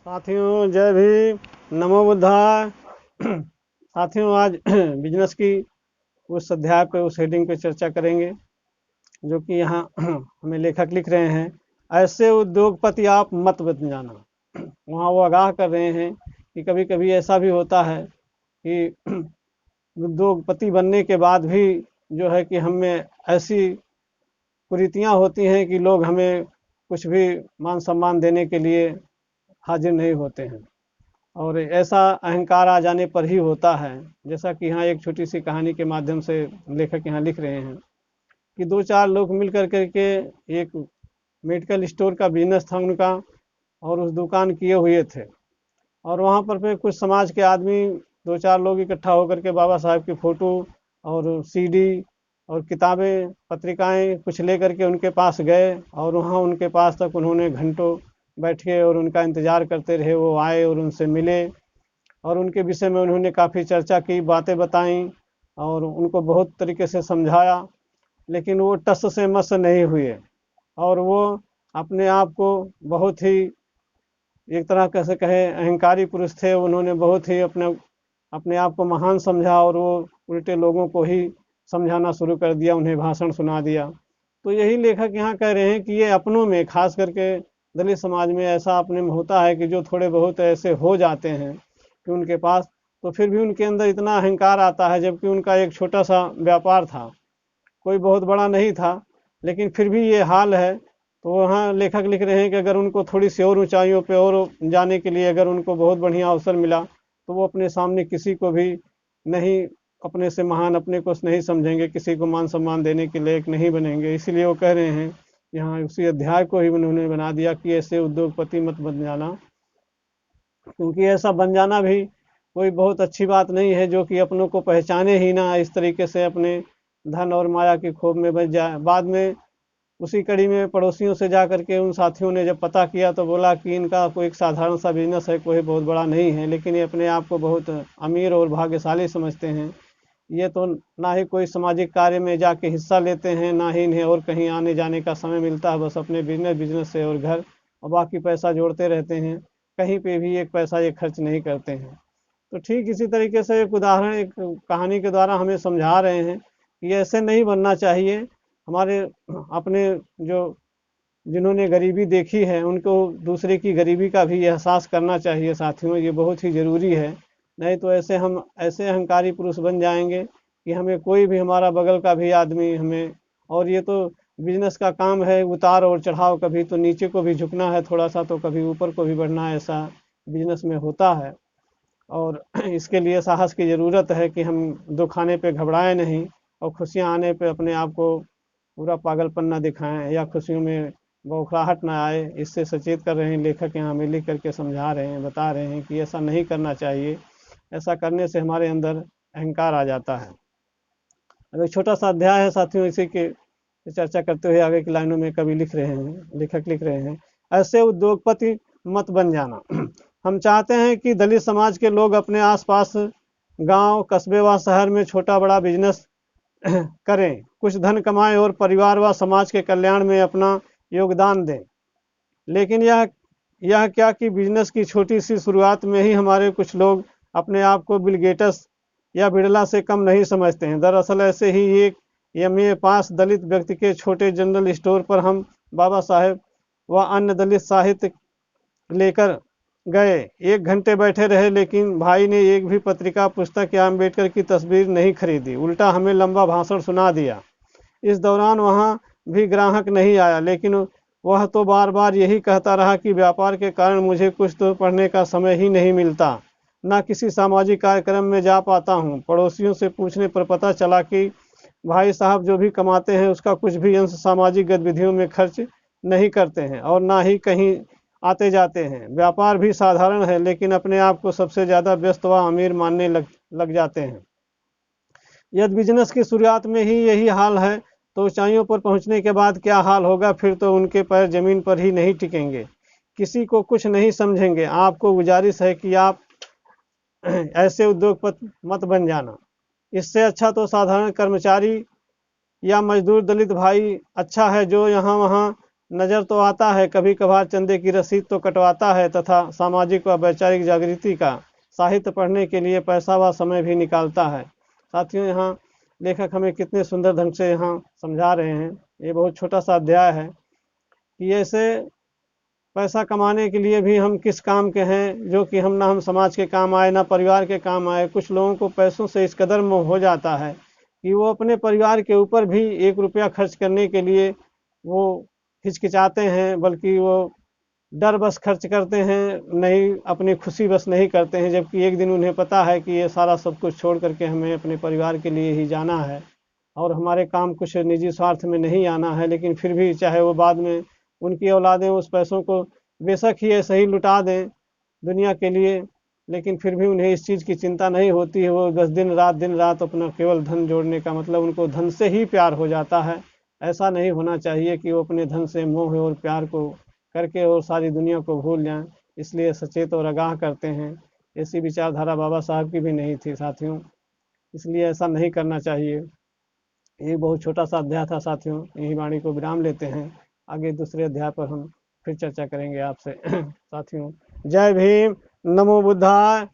साथियों जय भीम, नमो बुद्धाय। साथियों आज बिजनेस की उस अध्याय पे, उस हेडिंग पे चर्चा करेंगे जो कि यहाँ हमें लेखक लिख रहे हैं। ऐसे उद्योगपति आप मत बन जाना। वहाँ वो आगाह कर रहे हैं कि कभी कभी ऐसा भी होता है कि उद्योगपति बनने के बाद भी जो है कि हमें ऐसी कुरीतियाँ होती हैं कि लोग हमें कुछ भी मान सम्मान देने के लिए हाजिर नहीं होते हैं, और ऐसा अहंकार आ जाने पर ही होता है। जैसा कि यहाँ एक छोटी सी कहानी के माध्यम से लेखक यहाँ लिख रहे हैं कि दो चार लोग मिल कर के एक मेडिकल स्टोर का बिजनेस था उनका, और उस दुकान किए हुए थे। और वहाँ पर फिर कुछ समाज के आदमी दो चार लोग इकट्ठा होकर के बाबा साहब की फ़ोटो और सीडी और किताबें पत्रिकाएं कुछ लेकर के उनके पास गए, और वहाँ उनके पास तक उन्होंने घंटों बैठे और उनका इंतज़ार करते रहे। वो आए और उनसे मिले और उनके विषय में उन्होंने काफ़ी चर्चा की, बातें बताई और उनको बहुत तरीके से समझाया, लेकिन वो टस से मस नहीं हुए। और वो अपने आप को बहुत ही, एक तरह कैसे कहे, अहंकारी पुरुष थे। उन्होंने बहुत ही अपने अपने आप को महान समझा और वो उल्टे लोगों को ही समझाना शुरू कर दिया, उन्हें भाषण सुना दिया। तो यही लेखक यहाँ कह रहे हैं कि ये अपनों में, खास करके दलित समाज में ऐसा अपने में होता है कि जो थोड़े बहुत ऐसे हो जाते हैं कि उनके पास, तो फिर भी उनके अंदर इतना अहंकार आता है, जबकि उनका एक छोटा सा व्यापार था, कोई बहुत बड़ा नहीं था, लेकिन फिर भी ये हाल है। तो वहाँ लेखक लिख रहे हैं कि अगर उनको थोड़ी सी और ऊंचाइयों पे और जाने के लिए अगर उनको बहुत बढ़िया अवसर मिला, तो वो अपने सामने किसी को भी नहीं, अपने से महान अपने को नहीं समझेंगे, किसी को मान सम्मान देने के लायक नहीं बनेंगे। इसीलिए वो कह रहे हैं, यहाँ उसी अध्याय को ही उन्होंने बना दिया कि ऐसे उद्योगपति मत बन जाना, क्योंकि ऐसा बन जाना भी कोई बहुत अच्छी बात नहीं है, जो कि अपनों को पहचाने ही ना, इस तरीके से अपने धन और माया की खोप में बच जाए। बाद में उसी कड़ी में पड़ोसियों से जा करके उन साथियों ने जब पता किया तो बोला कि इनका कोई एक साधारण सा बिजनेस है, कोई बहुत बड़ा नहीं है, लेकिन ये अपने आप को बहुत अमीर और भाग्यशाली समझते हैं। ये तो ना ही कोई सामाजिक कार्य में जाके हिस्सा लेते हैं, ना ही इन्हें और कहीं आने जाने का समय मिलता है, बस अपने बिजनेस से और घर, और बाकी पैसा जोड़ते रहते हैं, कहीं पे भी एक पैसा ये खर्च नहीं करते हैं। तो ठीक इसी तरीके से एक उदाहरण, एक कहानी के द्वारा हमें समझा रहे हैं कि ऐसे नहीं बनना चाहिए। हमारे अपने जो जिन्होंने गरीबी देखी है उनको दूसरे की गरीबी का भी एहसास करना चाहिए। साथियों ये बहुत ही ज़रूरी है, नहीं तो ऐसे हम ऐसे अहंकारी पुरुष बन जाएंगे कि हमें कोई भी, हमारा बगल का भी आदमी हमें, और ये तो बिजनेस का काम है, उतार और चढ़ाव, कभी तो नीचे को भी झुकना है थोड़ा सा, तो कभी ऊपर को भी बढ़ना है, ऐसा बिजनेस में होता है। और इसके लिए साहस की ज़रूरत है कि हम दुख आने पे घबराएं नहीं, और खुशियाँ आने पे अपने आप को पूरा पागलपन ना दिखाएं, या खुशियों में बौखलाहट ना आए। इससे सचेत कर रहे हैं लेखक, यहाँ में लिख करके समझा रहे हैं, बता रहे हैं कि ऐसा नहीं करना चाहिए। ऐसा करने से हमारे अंदर अहंकार आ जाता है। अब एक छोटा सा अध्याय है साथियों, इसी के चर्चा करते हुए आगे की लाइनों में कवि लिख रहे हैं, लेखक लिख रहे हैं, ऐसे उद्योगपति मत बन जाना। हम चाहते हैं कि दलित समाज के लोग अपने आसपास गांव, कस्बे व शहर में छोटा बड़ा बिजनेस करें, कुछ धन कमाएं और परिवार व समाज के कल्याण में अपना योगदान दें। लेकिन यह क्या कि बिजनेस की छोटी सी शुरुआत में ही हमारे कुछ लोग अपने आप को बिल गेट्स या बिड़ला से कम नहीं समझते हैं। दरअसल ऐसे ही एक एमए पास दलित व्यक्ति के छोटे जनरल स्टोर पर हम बाबा साहेब व अन्य दलित साहित्य लेकर गए। 1 घंटे बैठे रहे, लेकिन भाई ने एक भी पत्रिका, पुस्तक या अम्बेडकर की तस्वीर नहीं खरीदी, उल्टा हमें लंबा भाषण सुना दिया। इस दौरान वहाँ भी ग्राहक नहीं आया, लेकिन वह तो बार बार यही कहता रहा कि व्यापार के कारण मुझे कुछ तो पढ़ने का समय ही नहीं मिलता, ना किसी सामाजिक कार्यक्रम में जा पाता हूँ। पड़ोसियों से पूछने पर पता चला कि भाई साहब जो भी कमाते हैं उसका कुछ भी अंश सामाजिक गतिविधियों में खर्च नहीं करते हैं, और ना ही कहीं आते जाते हैं। व्यापार भी साधारण है, लेकिन अपने आप को सबसे ज़्यादा व्यस्त व अमीर मानने लग जाते हैं। यदि बिजनेस की शुरुआत में ही यही हाल है, तो ऊंचाइयों पर पहुंचने के बाद क्या हाल होगा? फिर तो उनके पैर जमीन पर ही नहीं टिकेंगे, किसी को कुछ नहीं समझेंगे। आपको गुजारिश है कि आप ऐसे उद्योगपति मत बन जाना। इससे अच्छा तो साधारण कर्मचारी या मजदूर दलित भाई अच्छा है, जो यहाँ वहाँ नज़र तो आता है, कभी कभार चंदे की रसीद तो कटवाता है, तथा सामाजिक व वैचारिक जागृति का साहित्य पढ़ने के लिए पैसा व समय भी निकालता है। साथियों, यहाँ लेखक हमें कितने सुंदर ढंग से यहाँ समझा रहे हैं। ये बहुत छोटा सा अध्याय है कि ऐसे पैसा कमाने के लिए भी हम किस काम के हैं, जो कि हम समाज के काम आए, ना परिवार के काम आए। कुछ लोगों को पैसों से इस कदर मोह हो जाता है कि वो अपने परिवार के ऊपर भी 1 रुपया खर्च करने के लिए वो हिचकिचाते हैं, बल्कि वो डर बस खर्च करते हैं, नहीं अपनी खुशी बस नहीं करते हैं। जबकि एक दिन उन्हें पता है कि ये सारा सब कुछ छोड़ करके हमें अपने परिवार के लिए ही जाना है और हमारे काम कुछ निजी स्वार्थ में नहीं आना है। लेकिन फिर भी चाहे वो बाद में उनकी औलादें उस पैसों को बेशक ही ऐसे ही लुटा दें दुनिया के लिए, लेकिन फिर भी उन्हें इस चीज़ की चिंता नहीं होती है। वो बस दिन रात अपना केवल धन जोड़ने का, मतलब उनको धन से ही प्यार हो जाता है। ऐसा नहीं होना चाहिए कि वो अपने धन से मोह और प्यार को करके और सारी दुनिया को भूल जाएं। इसलिए सचेत और आगाह करते हैं। ऐसी विचारधारा बाबा साहब की भी नहीं थी साथियों, इसलिए ऐसा नहीं करना चाहिए। ये बहुत छोटा सा अध्याय था साथियों, यही वाणी को विराम लेते हैं। आगे दूसरे अध्याय पर हम फिर चर्चा करेंगे आपसे। साथियों, जय भीम, नमो बुद्धाय।